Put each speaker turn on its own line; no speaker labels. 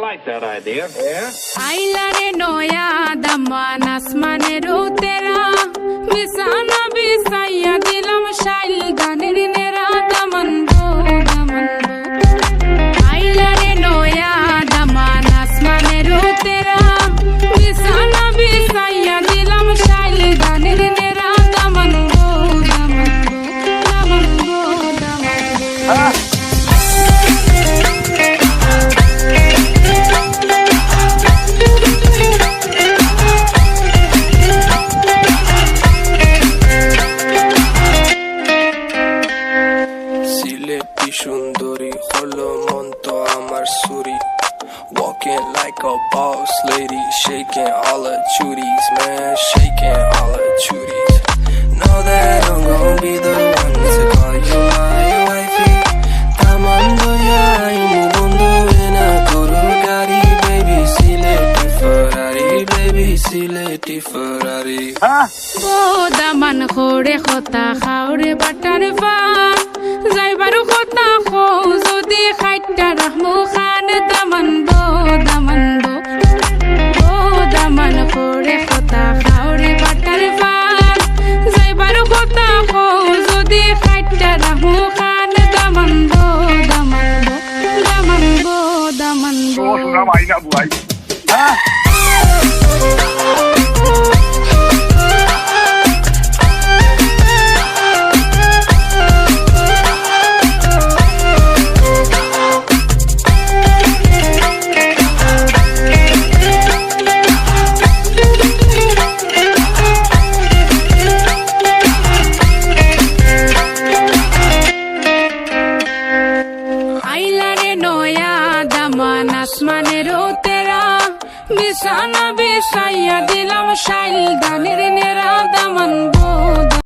like that idea. Yeah?
আইলারে নয়া দামান আসমানের তেরা বিছানা বিছাইয়া দিলাম শাইল গানের নেরা দামান গো দামান গো আইলারে নয়া দামান আসমানের তেরা বিছানা বিছাইয়া দিলাম শাইল গানের নেরা দামান গো দামান গো দামান গো দামান গো
সুন্দরী হলো মন তো আমার সুরি walking like a boss lady shaking all her chuties man shaking all her chuties know that I'm gonna be the one to call you my wifey tamando ya imu bondo ena koro gari baby sileti Ferrari
O Daman খোড়ে খতা খাওরে butter fun যাইবারু খতা খো যদি খাইটা রাহমু খান দামান গো ও দামান খোড়ে খতা খাওরে butter fun যাইবারু খতা খো যদি খাইটা রাহমু খান দামান গো দামান গো আসমানের তেরা বিছানা বিছাইয়া দিলাম শাইল